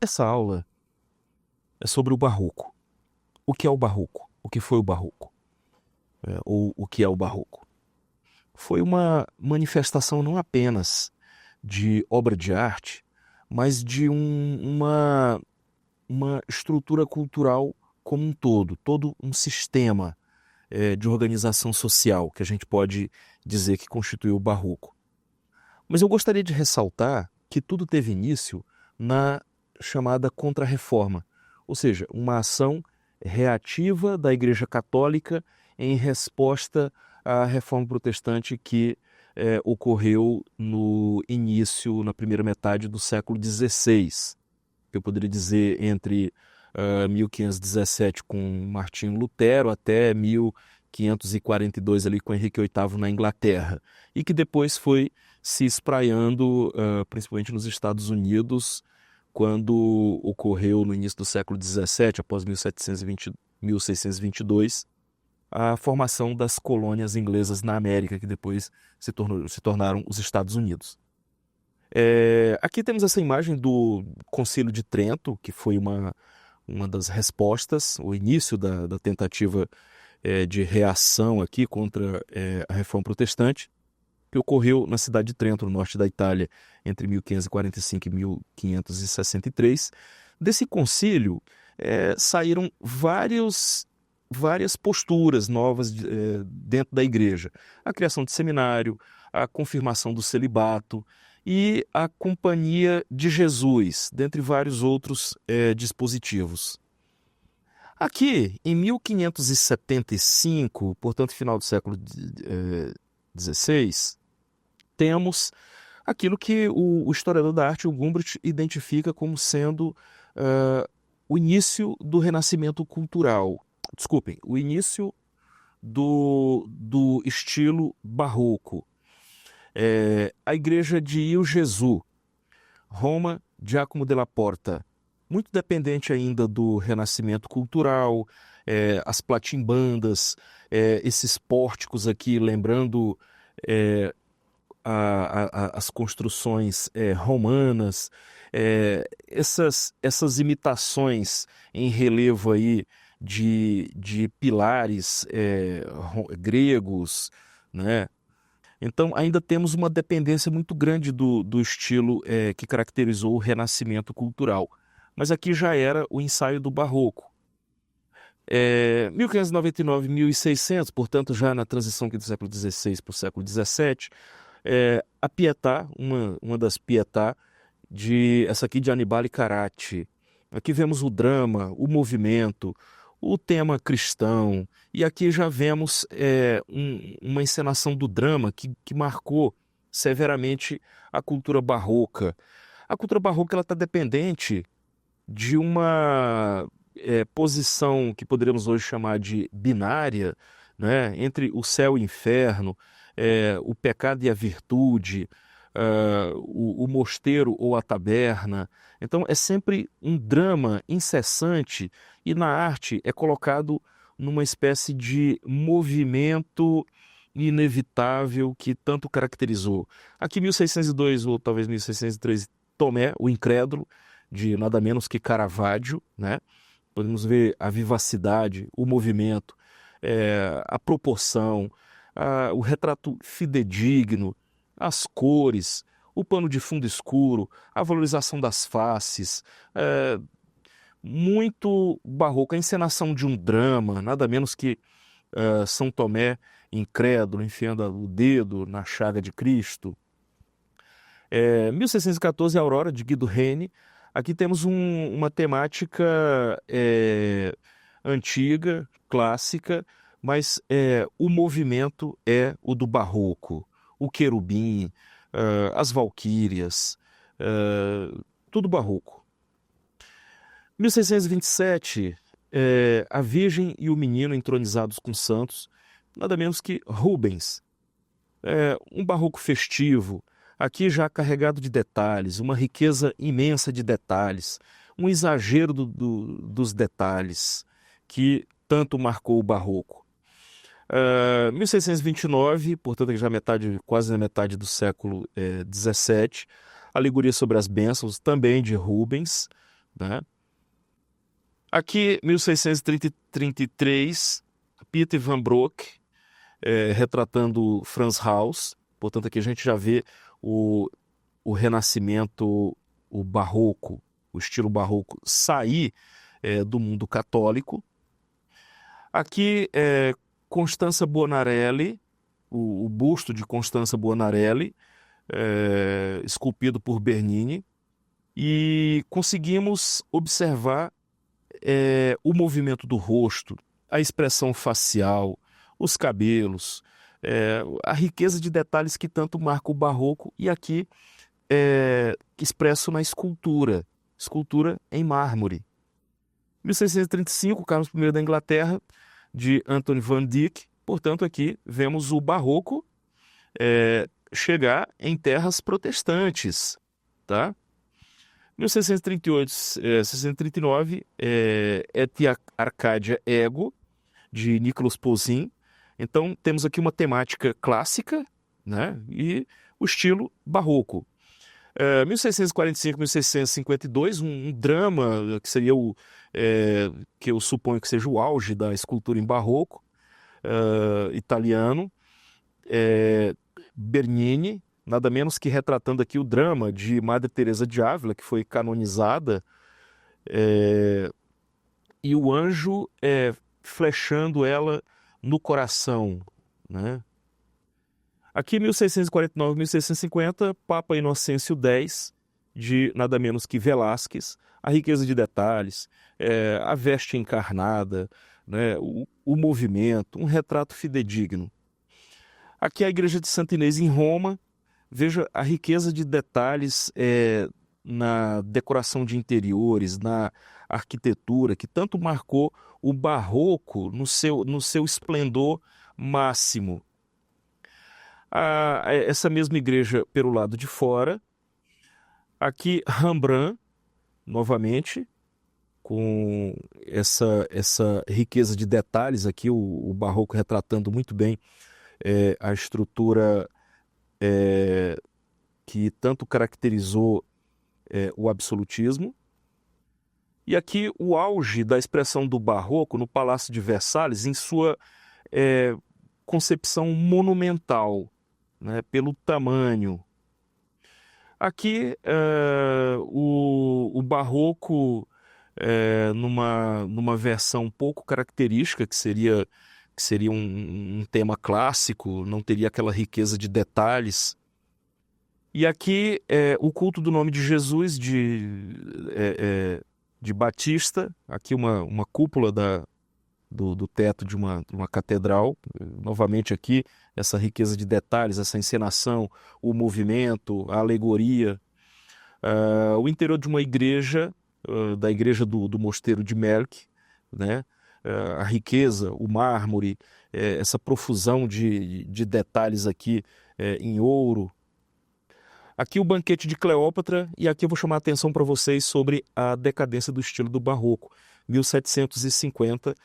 Essa aula é sobre o Barroco. O que é o Barroco? O que foi o Barroco? Ou o que é o Barroco? Foi uma manifestação não apenas de obra de arte, mas de uma estrutura cultural como um todo um sistema de organização social que a gente pode dizer que constituiu o Barroco. Mas eu gostaria de ressaltar que tudo teve início na chamada Contra-Reforma, ou seja, uma ação reativa da Igreja Católica em resposta à Reforma Protestante que ocorreu no início, na primeira metade do século XVI. Eu poderia dizer entre 1517 com Martinho Lutero até 1542 ali com Henrique VIII na Inglaterra, e que depois foi se espraiando principalmente nos Estados Unidos, quando ocorreu no início do século XVII, após 1622, a formação das colônias inglesas na América, que depois se tornaram os Estados Unidos. Aqui temos essa imagem do Concílio de Trento, que foi uma das respostas, o início da tentativa de reação aqui contra a Reforma Protestante, que ocorreu na cidade de Trento, no norte da Itália, entre 1545 e 1563. Desse concílio saíram várias posturas novas dentro da igreja. A criação de seminário, a confirmação do celibato e a Companhia de Jesus, dentre vários outros dispositivos. Aqui, em 1575, portanto, final do século XVI, temos aquilo que o historiador da arte, o Gumbrich, identifica como sendo o início do renascimento cultural. Desculpem, o início do estilo barroco. A igreja de Il Gesù, Roma, Giacomo della Porta, muito dependente ainda do renascimento cultural, as platimbandas, esses pórticos aqui, lembrando as construções romanas, essas imitações em relevo aí de pilares gregos, né? Então, ainda temos uma dependência muito grande do estilo que caracterizou o renascimento cultural. Mas aqui já era o ensaio do Barroco. 1599, 1600, portanto, já na transição aqui do século XVI para o século XVII, a Pietà, uma das Pietà, essa aqui de Annibale Carracci. Aqui vemos o drama, o movimento, o tema cristão, e aqui já vemos uma encenação do drama que marcou severamente a cultura barroca. A cultura barroca ela está dependente de uma posição que poderíamos hoje chamar de binária, né, entre o céu e o inferno, o pecado e a virtude, o mosteiro ou a taberna. Então é sempre um drama incessante e na arte é colocado numa espécie de movimento inevitável que tanto caracterizou. Aqui 1602 ou talvez 1603, Tomé, o Incrédulo, de nada menos que Caravaggio, né? Podemos ver a vivacidade, o movimento, a proporção, o retrato fidedigno, as cores, o pano de fundo escuro, a valorização das faces, muito barroco, a encenação de um drama, nada menos que São Tomé incrédulo, enfiando o dedo na chaga de Cristo. 1614, a Aurora, de Guido Reni. Aqui temos uma temática antiga, clássica, mas o movimento é o do barroco, o querubim, as valquírias, tudo barroco. 1627, a Virgem e o Menino entronizados com santos, nada menos que Rubens. Um barroco festivo, aqui já carregado de detalhes, uma riqueza imensa de detalhes, um exagero dos detalhes que tanto marcou o barroco. 1629, portanto já quase na metade do século XVII, Alegoria sobre as Bênçãos, também de Rubens, né? Aqui, 1633, Pieter van Broek, retratando Frans Hals. Portanto, aqui a gente já vê o Renascimento, o Barroco, o estilo barroco sair do mundo católico. Aqui, Constanza Buonarroti, o busto de Constanza Buonarroti, esculpido por Bernini, e conseguimos observar o movimento do rosto, a expressão facial, os cabelos, a riqueza de detalhes que tanto marca o barroco, e aqui expresso na escultura em mármore. 1635, Carlos I da Inglaterra, de Anthony van Dyck. Portanto, aqui vemos o barroco chegar em terras protestantes, tá? 1638, 1639, Et Arcadia Ego, de Nicolas Poussin. Então, temos aqui uma temática clássica, né? E o estilo barroco. 1645, 1652, um drama que seria que eu suponho que seja o auge da escultura em barroco, italiano. Bernini, nada menos que retratando aqui o drama de Madre Teresa de Ávila, que foi canonizada, e o anjo flechando ela no coração, né? Aqui, 1649, 1650, Papa Inocêncio X, de nada menos que Velázquez, a riqueza de detalhes, a veste encarnada, né, o movimento, um retrato fidedigno. Aqui a igreja de Santa Inês em Roma. Veja a riqueza de detalhes na decoração de interiores, na arquitetura, que tanto marcou o barroco no seu esplendor máximo. Essa mesma igreja pelo lado de fora. Aqui Rembrandt, novamente, com essa riqueza de detalhes aqui, o barroco retratando muito bem a estrutura que tanto caracterizou o absolutismo. E aqui o auge da expressão do barroco no Palácio de Versalhes, em sua concepção monumental, né, pelo tamanho. Aqui o barroco numa versão pouco característica, que seria um tema clássico, não teria aquela riqueza de detalhes. E aqui o culto do nome de Jesus, de Batista, aqui uma cúpula do teto de uma catedral. Novamente aqui essa riqueza de detalhes, essa encenação, o movimento, a alegoria. O interior de uma igreja, da igreja do mosteiro de Melk, né? A riqueza, o mármore, essa profusão de detalhes aqui em ouro. Aqui o banquete de Cleópatra, e aqui eu vou chamar a atenção para vocês sobre a decadência do estilo do barroco, 1750,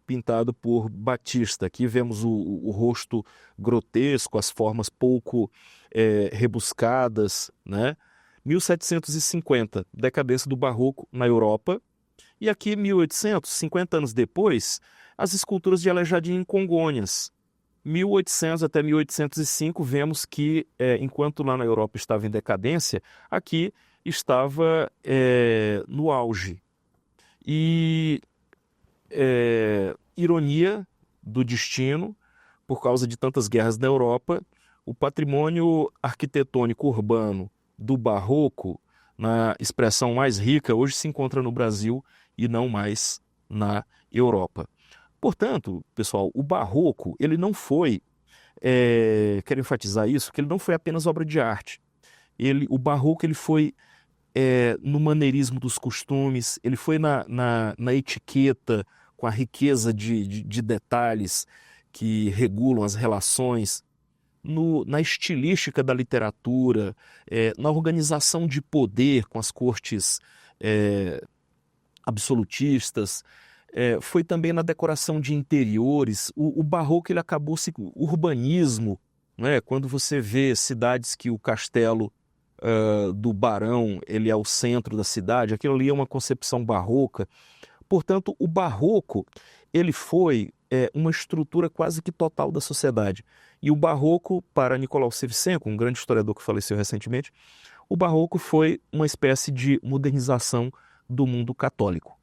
pintado por Batista. Aqui vemos o rosto grotesco, as formas pouco rebuscadas, né? 1750, decadência do barroco na Europa. E aqui, 1800, 50 anos depois, as esculturas de Aleijadinho em Congonhas. 1800 até 1805, vemos que, enquanto lá na Europa estava em decadência, aqui estava no auge. E ironia do destino, por causa de tantas guerras na Europa, o patrimônio arquitetônico urbano do barroco, na expressão mais rica, hoje se encontra no Brasil e não mais na Europa. Portanto, pessoal, o barroco, ele não foi, quero enfatizar isso, que ele não foi apenas obra de arte. O barroco ele foi no maneirismo dos costumes, ele foi na etiqueta, com a riqueza de detalhes que regulam as relações, na estilística da literatura, na organização de poder com as cortes absolutistas, foi também na decoração de interiores. O barroco ele acabou se urbanismo, né? Quando você vê cidades que o castelo do barão, ele é o centro da cidade, aquilo ali é uma concepção barroca. Portanto, o barroco, ele foi uma estrutura quase que total da sociedade. E o barroco, para Nicolau Shevchenko, um grande historiador que faleceu recentemente, o barroco foi uma espécie de modernização do mundo católico.